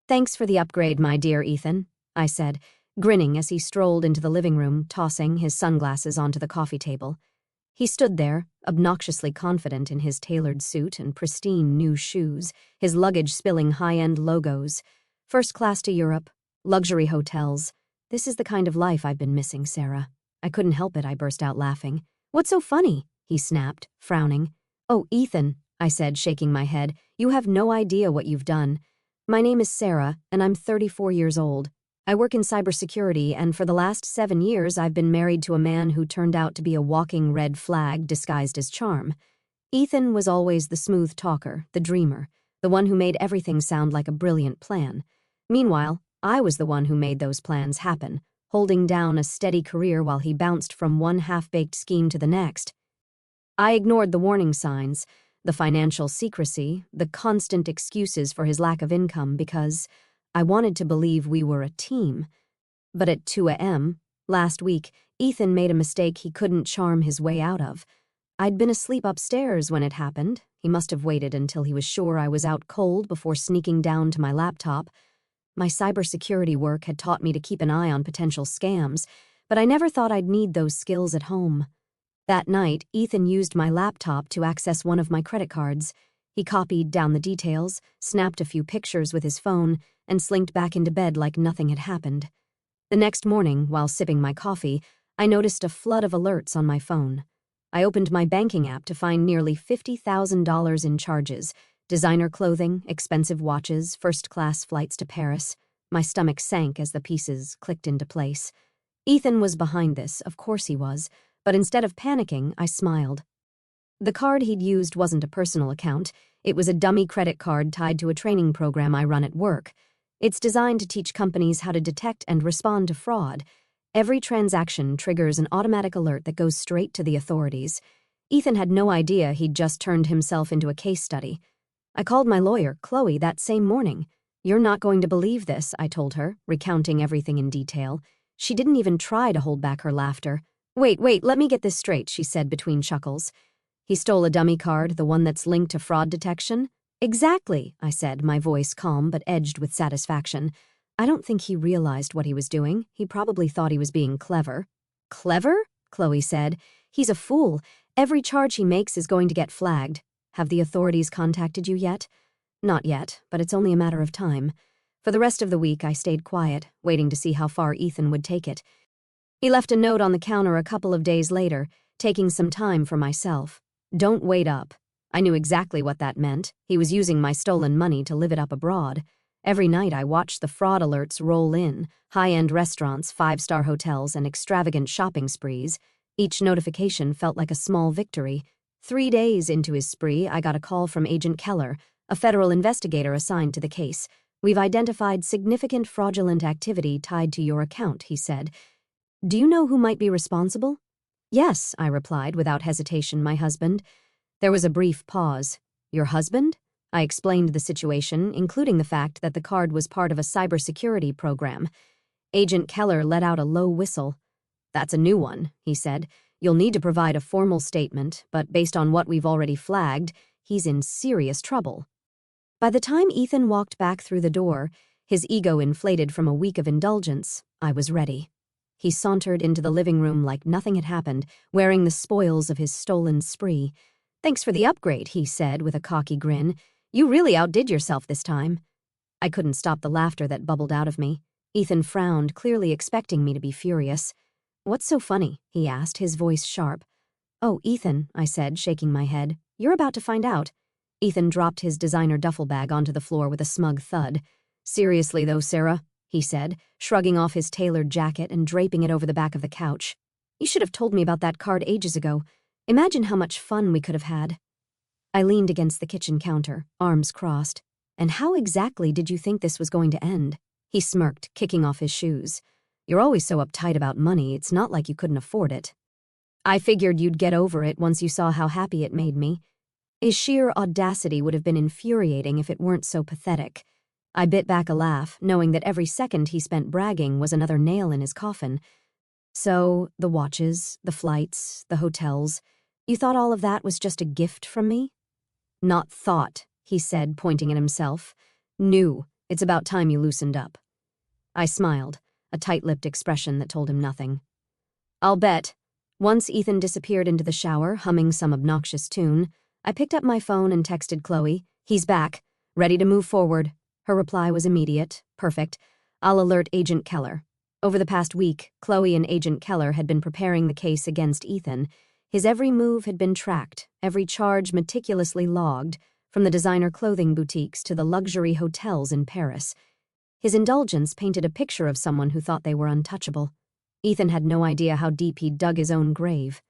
"Thanks for the upgrade, my dear Ethan," I said, grinning as he strolled into the living room, tossing his sunglasses onto the coffee table. He stood there, obnoxiously confident in his tailored suit and pristine new shoes, his luggage spilling high-end logos. First class to Europe, luxury hotels. This is the kind of life I've been missing, Sarah. I couldn't help it, I burst out laughing. "What's so funny?" he snapped, frowning. "Oh, Ethan," I said, shaking my head, "you have no idea what you've done. My name is Sarah, and I'm 34 years old. I work in cybersecurity, and for the last 7 years I've been married to a man who turned out to be a walking red flag disguised as charm." Ethan was always the smooth talker, the dreamer, the one who made everything sound like a brilliant plan. Meanwhile, I was the one who made those plans happen, holding down a steady career while he bounced from one half-baked scheme to the next. I ignored the warning signs, the financial secrecy, the constant excuses for his lack of income because I wanted to believe we were a team. But at 2 a.m., last week, Ethan made a mistake he couldn't charm his way out of. I'd been asleep upstairs when it happened. He must have waited until he was sure I was out cold before sneaking down to my laptop. My cybersecurity work had taught me to keep an eye on potential scams, but I never thought I'd need those skills at home. That night, Ethan used my laptop to access one of my credit cards. He copied down the details, snapped a few pictures with his phone, and slinked back into bed like nothing had happened. The next morning, while sipping my coffee, I noticed a flood of alerts on my phone. I opened my banking app to find nearly $50,000 in charges: designer clothing, expensive watches, first-class flights to Paris. My stomach sank as the pieces clicked into place. Ethan was behind this, of course he was, but instead of panicking, I smiled. The card he'd used wasn't a personal account. It was a dummy credit card tied to a training program I run at work. It's designed to teach companies how to detect and respond to fraud. Every transaction triggers an automatic alert that goes straight to the authorities. Ethan had no idea he'd just turned himself into a case study. I called my lawyer, Chloe, that same morning. "You're not going to believe this," I told her, recounting everything in detail. She didn't even try to hold back her laughter. Wait, let me get this straight," she said between chuckles. "He stole a dummy card, the one that's linked to fraud detection?" "Exactly," I said, my voice calm but edged with satisfaction. I don't think he realized what he was doing. He probably thought he was being clever. "Clever?" Chloe said. "He's a fool. Every charge he makes is going to get flagged. Have the authorities contacted you yet?" "Not yet, but it's only a matter of time." For the rest of the week, I stayed quiet, waiting to see how far Ethan would take it. He left a note on the counter a couple of days later, taking some time for myself. "Don't wait up." I knew exactly what that meant. He was using my stolen money to live it up abroad. Every night I watched the fraud alerts roll in, high-end restaurants, 5-star hotels, and extravagant shopping sprees. Each notification felt like a small victory. 3 days into his spree, I got a call from Agent Keller, a federal investigator assigned to the case. "We've identified significant fraudulent activity tied to your account," he said. "Do you know who might be responsible?" "Yes," I replied without hesitation, "my husband." There was a brief pause. "Your husband?" I explained the situation, including the fact that the card was part of a cybersecurity program. Agent Keller let out a low whistle. "That's a new one," he said. "You'll need to provide a formal statement, but based on what we've already flagged, he's in serious trouble." By the time Ethan walked back through the door, his ego inflated from a week of indulgence, I was ready. He sauntered into the living room like nothing had happened, wearing the spoils of his stolen spree. "Thanks for the upgrade," he said with a cocky grin. "You really outdid yourself this time." I couldn't stop the laughter that bubbled out of me. Ethan frowned, clearly expecting me to be furious. "What's so funny?" he asked, his voice sharp. "Oh, Ethan," I said, shaking my head. "You're about to find out." Ethan dropped his designer duffel bag onto the floor with a smug thud. "Seriously though, Sarah," he said, shrugging off his tailored jacket and draping it over the back of the couch. "You should have told me about that card ages ago. Imagine how much fun we could have had." I leaned against the kitchen counter, arms crossed. "And how exactly did you think this was going to end?" He smirked, kicking off his shoes. "You're always so uptight about money, it's not like you couldn't afford it." "I figured you'd get over it once you saw how happy it made me." His sheer audacity would have been infuriating if it weren't so pathetic. I bit back a laugh, knowing that every second he spent bragging was another nail in his coffin. "So, the watches, the flights, the hotels, you thought all of that was just a gift from me?" "Not thought," he said, pointing at himself. "Knew. It's about time you loosened up. I smiled, a tight-lipped expression that told him nothing. I'll bet. Once Ethan disappeared into the shower, humming some obnoxious tune, I picked up my phone and texted Chloe, "He's back. Ready to move forward." Her reply was immediate. Perfect. I'll alert Agent Keller. Over the past week, Chloe and Agent Keller had been preparing the case against Ethan. His every move had been tracked, every charge meticulously logged, from the designer clothing boutiques to the luxury hotels in Paris. His indulgence painted a picture of someone who thought they were untouchable. Ethan had no idea how deep he'd dug his own grave.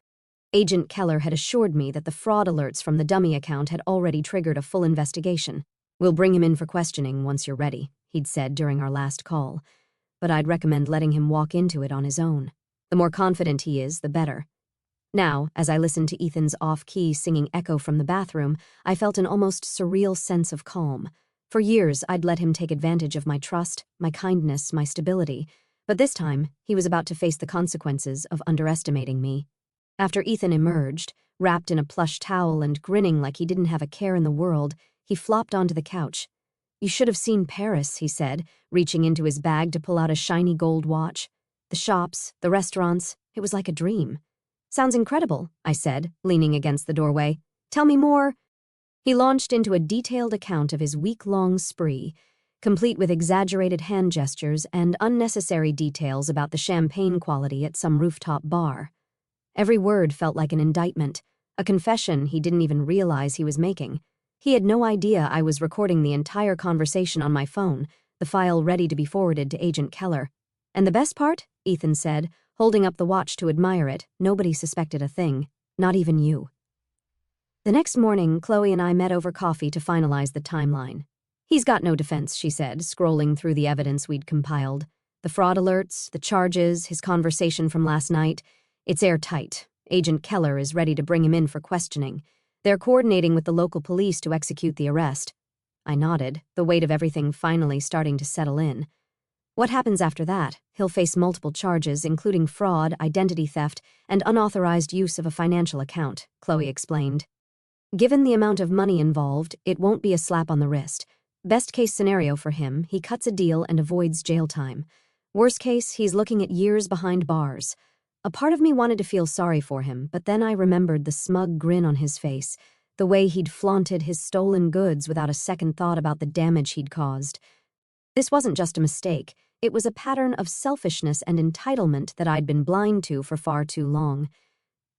Agent Keller had assured me that the fraud alerts from the dummy account had already triggered a full investigation. "We'll bring him in for questioning once you're ready," he'd said during our last call. But I'd recommend letting him walk into it on his own. The more confident he is, the better. Now, as I listened to Ethan's off-key singing echo from the bathroom, I felt an almost surreal sense of calm. For years, I'd let him take advantage of my trust, my kindness, my stability. But this time, he was about to face the consequences of underestimating me. After Ethan emerged, wrapped in a plush towel and grinning like he didn't have a care in the world, he flopped onto the couch. "You should have seen Paris," he said, reaching into his bag to pull out a shiny gold watch. "The shops, the restaurants, it was like a dream." "Sounds incredible," I said, leaning against the doorway. "Tell me more." He launched into a detailed account of his week-long spree, complete with exaggerated hand gestures and unnecessary details about the champagne quality at some rooftop bar. Every word felt like an indictment, a confession he didn't even realize he was making. He had no idea I was recording the entire conversation on my phone, the file ready to be forwarded to Agent Keller. "And the best part?" Ethan said, holding up the watch to admire it. "Nobody suspected a thing, not even you." The next morning, Chloe and I met over coffee to finalize the timeline. "He's got no defense," she said, scrolling through the evidence we'd compiled. "The fraud alerts, the charges, his conversation from last night. It's airtight. Agent Keller is ready to bring him in for questioning. They're coordinating with the local police to execute the arrest." I nodded, the weight of everything finally starting to settle in. "What happens after that? He'll face multiple charges, including fraud, identity theft, and unauthorized use of a financial account," Chloe explained. "Given the amount of money involved, it won't be a slap on the wrist. Best case scenario for him, he cuts a deal and avoids jail time. Worst case, he's looking at years behind bars." A part of me wanted to feel sorry for him, but then I remembered the smug grin on his face, the way he'd flaunted his stolen goods without a second thought about the damage he'd caused. This wasn't just a mistake. It was a pattern of selfishness and entitlement that I'd been blind to for far too long.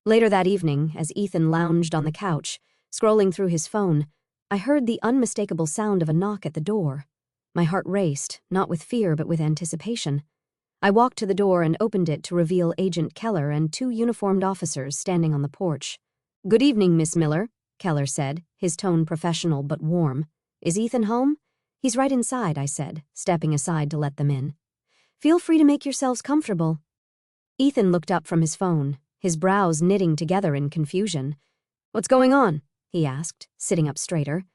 Later that evening, as Ethan lounged on the couch, scrolling through his phone, I heard the unmistakable sound of a knock at the door. My heart raced, not with fear but with anticipation. I walked to the door and opened it to reveal Agent Keller and two uniformed officers standing on the porch. "Good evening, Miss Miller," Keller said, his tone professional but warm. "Is Ethan home?" "He's right inside," I said, stepping aside to let them in. "Feel free to make yourselves comfortable." Ethan looked up from his phone, his brows knitting together in confusion. "What's going on?" he asked, sitting up straighter.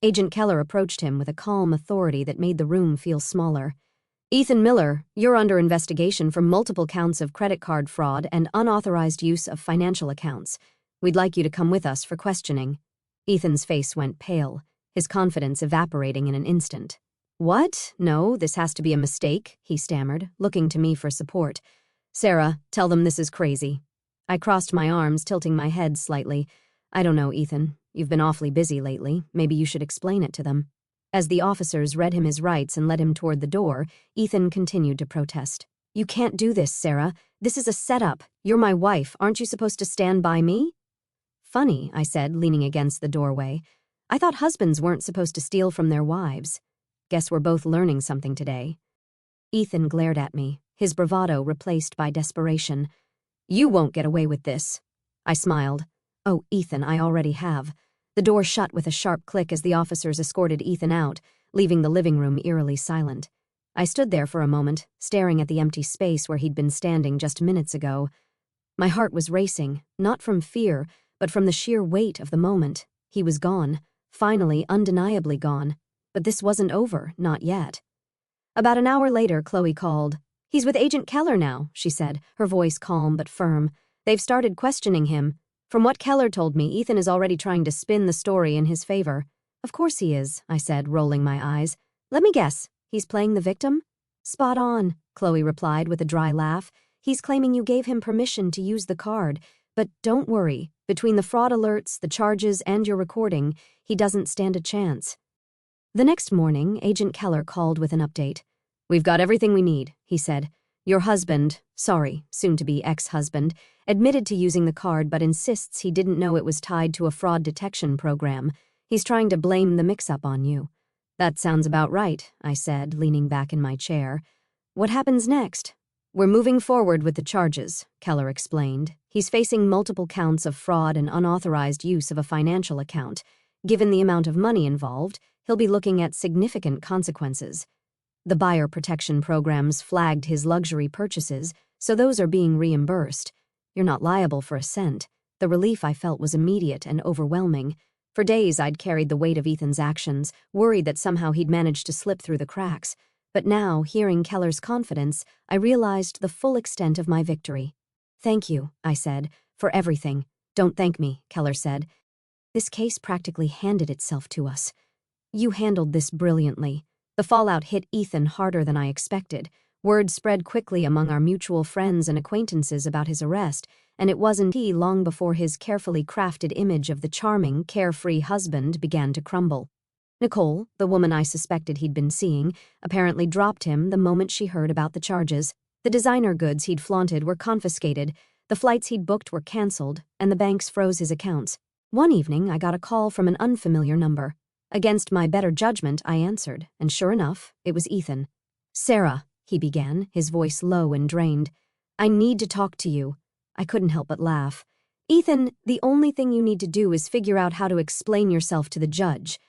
Agent Keller approached him with a calm authority that made the room feel smaller. "Ethan Miller, you're under investigation for multiple counts of credit card fraud and unauthorized use of financial accounts. We'd like you to come with us for questioning." Ethan's face went pale, his confidence evaporating in an instant. "What? No, this has to be a mistake," he stammered, looking to me for support. "Sarah, tell them this is crazy." I crossed my arms, tilting my head slightly. "I don't know, Ethan. You've been awfully busy lately. Maybe you should explain it to them." As the officers read him his rights and led him toward the door, Ethan continued to protest. "You can't do this, Sarah. This is a setup. You're my wife. Aren't you supposed to stand by me?" "Funny," I said, leaning against the doorway. "I thought husbands weren't supposed to steal from their wives. Guess we're both learning something today." Ethan glared at me, his bravado replaced by desperation. "You won't get away with this." I smiled. "Oh, Ethan, I already have." The door shut with a sharp click as the officers escorted Ethan out, leaving the living room eerily silent. I stood there for a moment, staring at the empty space where he'd been standing just minutes ago. My heart was racing, not from fear, but from the sheer weight of the moment. He was gone, finally, undeniably gone. But this wasn't over, not yet. About an hour later, Chloe called. "He's with Agent Keller now," she said, her voice calm but firm. "They've started questioning him. From what Keller told me, Ethan is already trying to spin the story in his favor." "Of course he is," I said, rolling my eyes. "Let me guess, He's playing the victim? Spot on, Chloe replied with a dry laugh. He's claiming you gave him permission to use the card. But don't worry, between the fraud alerts, the charges, and your recording, he doesn't stand a chance. The next morning, Agent Keller called with an update. We've got everything we need, he said. Your husband, soon-to-be ex-husband, admitted to using the card but insists he didn't know it was tied to a fraud detection program. He's trying to blame the mix-up on you. That sounds about right, I said, leaning back in my chair. What happens next? We're moving forward with the charges, Keller explained. He's facing multiple counts of fraud and unauthorized use of a financial account. Given the amount of money involved, he'll be looking at significant consequences. The buyer protection programs flagged his luxury purchases, so those are being reimbursed. You're not liable for a cent. The relief I felt was immediate and overwhelming. For days I'd carried the weight of Ethan's actions, worried that somehow he'd managed to slip through the cracks. But now, hearing Keller's confidence, I realized the full extent of my victory. Thank you, I said, for everything. Don't thank me, Keller said. This case practically handed itself to us. You handled this brilliantly. The fallout hit Ethan harder than I expected. Word spread quickly among our mutual friends and acquaintances about his arrest, and it wasn't long before his carefully crafted image of the charming, carefree husband began to crumble. Nicole, the woman I suspected he'd been seeing, apparently dropped him the moment she heard about the charges. The designer goods he'd flaunted were confiscated, the flights he'd booked were canceled, and the banks froze his accounts. One evening, I got a call from an unfamiliar number. Against my better judgment, I answered, and sure enough, it was Ethan. Sarah, he began, his voice low and drained. I need to talk to you. I couldn't help but laugh. Ethan, the only thing you need to do is figure out how to explain yourself to the judge.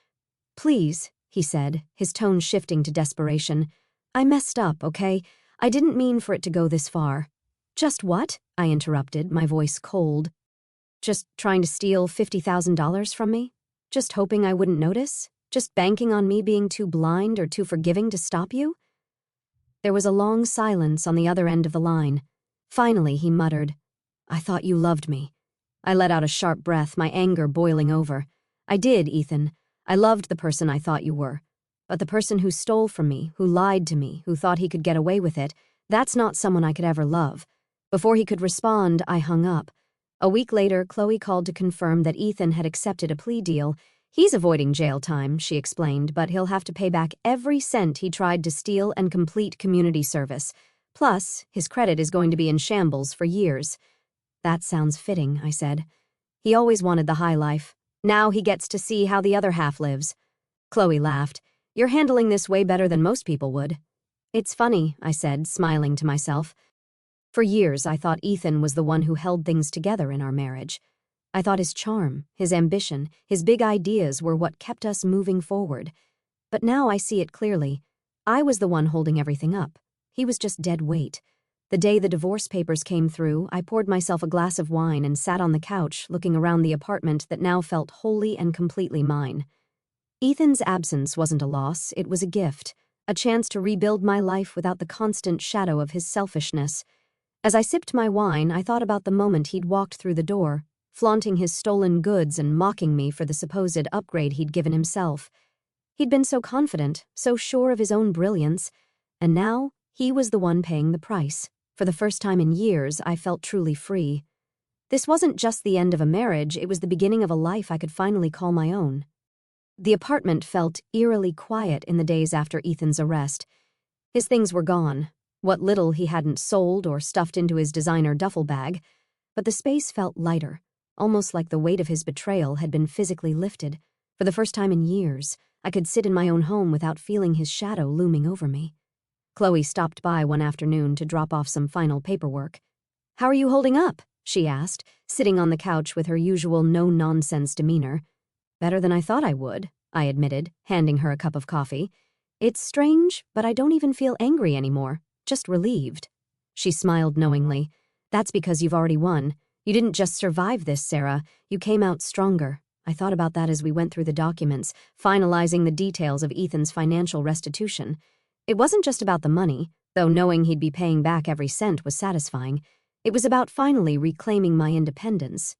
Please, he said, his tone shifting to desperation. I messed up, okay? I didn't mean for it to go this far. Just what? I interrupted, my voice cold. Just trying to steal $50,000 from me? Just hoping I wouldn't notice? Just banking on me being too blind or too forgiving to stop you? There was a long silence on the other end of the line. Finally, he muttered, I thought you loved me. I let out a sharp breath, my anger boiling over. I did, Ethan. I loved the person I thought you were. But the person who stole from me, who lied to me, who thought he could get away with it, that's not someone I could ever love. Before he could respond, I hung up. A week later, Chloe called to confirm that Ethan had accepted a plea deal. He's avoiding jail time, she explained, but he'll have to pay back every cent he tried to steal and complete community service. Plus, his credit is going to be in shambles for years. That sounds fitting, I said. He always wanted the high life. Now he gets to see how the other half lives. Chloe laughed. You're handling this way better than most people would. It's funny, I said, smiling to myself. For years, I thought Ethan was the one who held things together in our marriage. I thought his charm, his ambition, his big ideas were what kept us moving forward. But now I see it clearly. I was the one holding everything up. He was just dead weight. The day the divorce papers came through, I poured myself a glass of wine and sat on the couch looking around the apartment that now felt wholly and completely mine. Ethan's absence wasn't a loss, it was a gift, a chance to rebuild my life without the constant shadow of his selfishness. As I sipped my wine, I thought about the moment he'd walked through the door, flaunting his stolen goods and mocking me for the supposed upgrade he'd given himself. He'd been so confident, so sure of his own brilliance, and now he was the one paying the price. For the first time in years, I felt truly free. This wasn't just the end of a marriage, it was the beginning of a life I could finally call my own. The apartment felt eerily quiet in the days after Ethan's arrest. His things were gone, what little he hadn't sold or stuffed into his designer duffel bag, but the space felt lighter, almost like the weight of his betrayal had been physically lifted. For the first time in years, I could sit in my own home without feeling his shadow looming over me. Chloe stopped by one afternoon to drop off some final paperwork. How are you holding up? She asked, sitting on the couch with her usual no-nonsense demeanor. Better than I thought I would, I admitted, handing her a cup of coffee. It's strange, but I don't even feel angry anymore, just relieved. She smiled knowingly. That's because you've already won. You didn't just survive this, Sarah. You came out stronger. I thought about that as we went through the documents, finalizing the details of Ethan's financial restitution. It wasn't just about the money, though knowing he'd be paying back every cent was satisfying. It was about finally reclaiming my independence.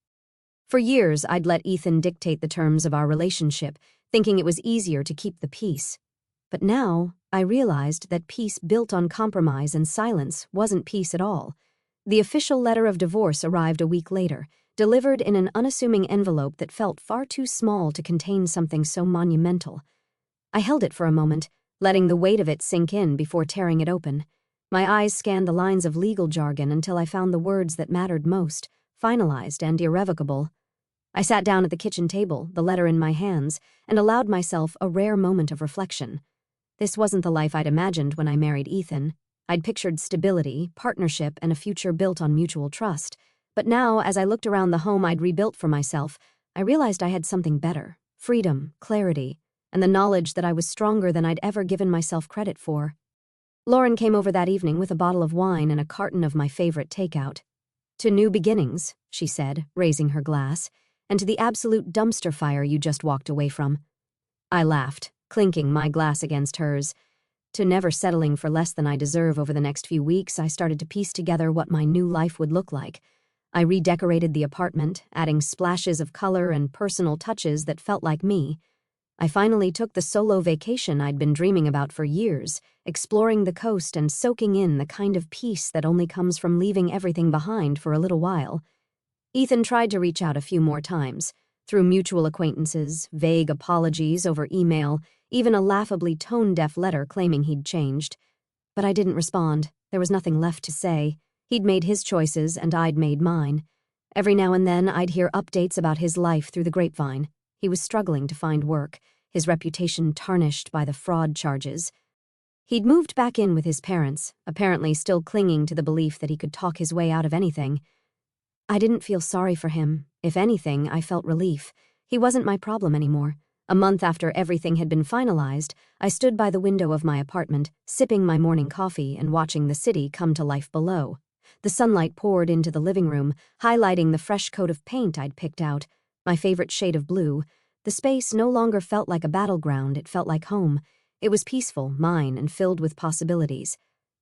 For years, I'd let Ethan dictate the terms of our relationship, thinking it was easier to keep the peace. But now, I realized that peace built on compromise and silence wasn't peace at all. The official letter of divorce arrived a week later, delivered in an unassuming envelope that felt far too small to contain something so monumental. I held it for a moment, letting the weight of it sink in before tearing it open. My eyes scanned the lines of legal jargon until I found the words that mattered most, finalized and irrevocable. I sat down at the kitchen table, the letter in my hands, and allowed myself a rare moment of reflection. This wasn't the life I'd imagined when I married Ethan. I'd pictured stability, partnership, and a future built on mutual trust. But now, as I looked around the home I'd rebuilt for myself, I realized I had something better: freedom, clarity, and the knowledge that I was stronger than I'd ever given myself credit for. Lauren came over that evening with a bottle of wine and a carton of my favorite takeout. "To new beginnings," she said, raising her glass, "and to the absolute dumpster fire you just walked away from." I laughed, clinking my glass against hers. To never settling for less than I deserve over the next few weeks, I started to piece together what my new life would look like. I redecorated the apartment, adding splashes of color and personal touches that felt like me. I finally took the solo vacation I'd been dreaming about for years, exploring the coast and soaking in the kind of peace that only comes from leaving everything behind for a little while. Ethan tried to reach out a few more times, through mutual acquaintances, vague apologies over email, even a laughably tone-deaf letter claiming he'd changed. But I didn't respond. There was nothing left to say. He'd made his choices and I'd made mine. Every now and then I'd hear updates about his life through the grapevine. He was struggling to find work, his reputation tarnished by the fraud charges. He'd moved back in with his parents, apparently still clinging to the belief that he could talk his way out of anything. I didn't feel sorry for him. If anything, I felt relief. He wasn't my problem anymore. A month after everything had been finalized, I stood by the window of my apartment, sipping my morning coffee and watching the city come to life below. The sunlight poured into the living room, highlighting the fresh coat of paint I'd picked out, my favorite shade of blue. The space no longer felt like a battleground, it felt like home. It was peaceful, mine, and filled with possibilities.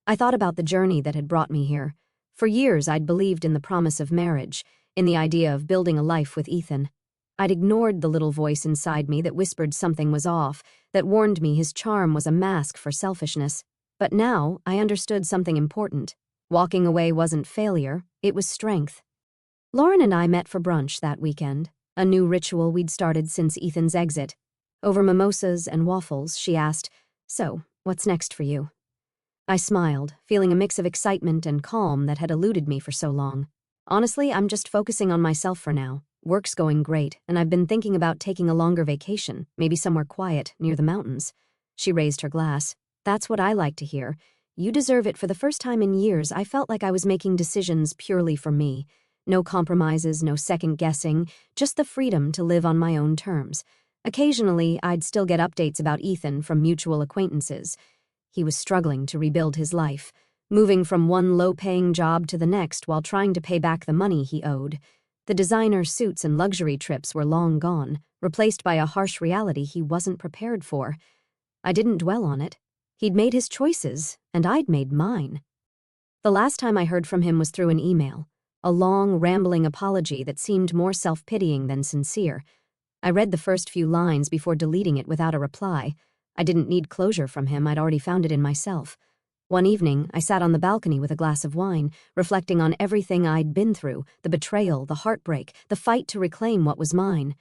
I thought about the journey that had brought me here. For years, I'd believed in the promise of marriage, in the idea of building a life with Ethan. I'd ignored the little voice inside me that whispered something was off, that warned me his charm was a mask for selfishness. But now, I understood something important. Walking away wasn't failure, it was strength. Lauren and I met for brunch that weekend, a new ritual we'd started since Ethan's exit. Over mimosas and waffles, she asked, "So, what's next for you?" I smiled, feeling a mix of excitement and calm that had eluded me for so long. "Honestly, I'm just focusing on myself for now. Work's going great, and I've been thinking about taking a longer vacation, maybe somewhere quiet, near the mountains." She raised her glass. "That's what I like to hear. You deserve it." For the first time in years, I felt like I was making decisions purely for me. No compromises, no second-guessing, just the freedom to live on my own terms. Occasionally, I'd still get updates about Ethan from mutual acquaintances. He was struggling to rebuild his life, moving from one low-paying job to the next while trying to pay back the money he owed. The designer suits and luxury trips were long gone, replaced by a harsh reality he wasn't prepared for. I didn't dwell on it. He'd made his choices, and I'd made mine. The last time I heard from him was through an email, a long, rambling apology that seemed more self-pitying than sincere. I read the first few lines before deleting it without a reply. I didn't need closure from him, I'd already found it in myself. One evening, I sat on the balcony with a glass of wine, reflecting on everything I'd been through, the betrayal, the heartbreak, the fight to reclaim what was mine.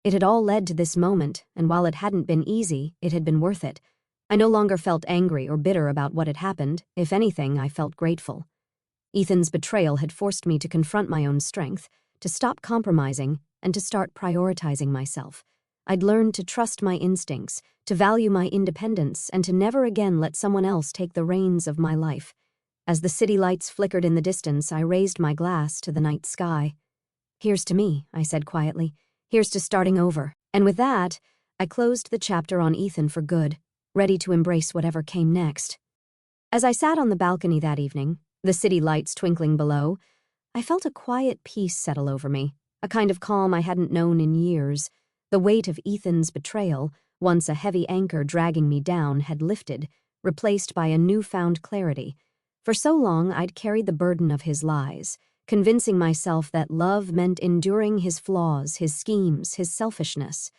It had all led to this moment, and while it hadn't been easy, it had been worth it. I no longer felt angry or bitter about what had happened. If anything, I felt grateful. Ethan's betrayal had forced me to confront my own strength, to stop compromising, and to start prioritizing myself. I'd learned to trust my instincts, to value my independence, and to never again let someone else take the reins of my life. As the city lights flickered in the distance, I raised my glass to the night sky. "Here's to me," I said quietly. "Here's to starting over." And with that, I closed the chapter on Ethan for good, ready to embrace whatever came next. As I sat on the balcony that evening, the city lights twinkling below, I felt a quiet peace settle over me, a kind of calm I hadn't known in years. The weight of Ethan's betrayal, once a heavy anchor dragging me down, had lifted, replaced by a newfound clarity. For so long, I'd carried the burden of his lies, convincing myself that love meant enduring his flaws, his schemes, his selfishness.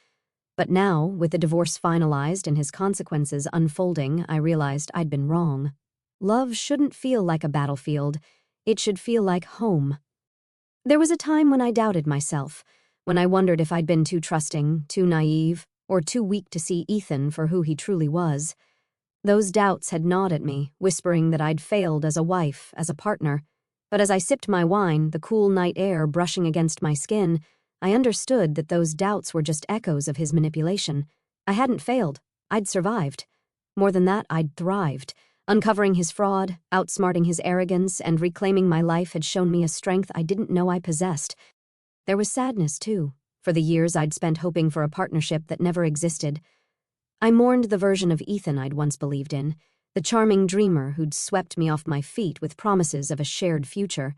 But now, with the divorce finalized and his consequences unfolding, I realized I'd been wrong. Love shouldn't feel like a battlefield. It should feel like home. There was a time when I doubted myself, when I wondered if I'd been too trusting, too naive, or too weak to see Ethan for who he truly was. Those doubts had gnawed at me, whispering that I'd failed as a wife, as a partner. But as I sipped my wine, the cool night air brushing against my skin, I understood that those doubts were just echoes of his manipulation. I hadn't failed. I'd survived. More than that, I'd thrived. Uncovering his fraud, outsmarting his arrogance, and reclaiming my life had shown me a strength I didn't know I possessed. There was sadness, too, for the years I'd spent hoping for a partnership that never existed. I mourned the version of Ethan I'd once believed in, the charming dreamer who'd swept me off my feet with promises of a shared future.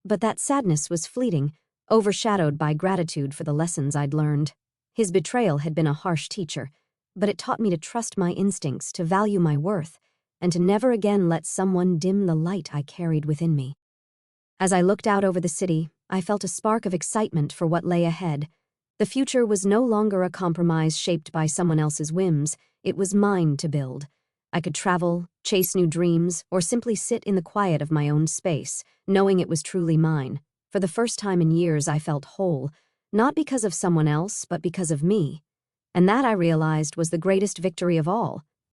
But that sadness was fleeting, overshadowed by gratitude for the lessons I'd learned. His betrayal had been a harsh teacher, but it taught me to trust my instincts, to value my worth, and to never again let someone dim the light I carried within me. As I looked out over the city, I felt a spark of excitement for what lay ahead. The future was no longer a compromise shaped by someone else's whims. It was mine to build. I could travel, chase new dreams, or simply sit in the quiet of my own space, knowing it was truly mine. For the first time in years, I felt whole, not because of someone else, but because of me. And that, I realized, was the greatest victory of all.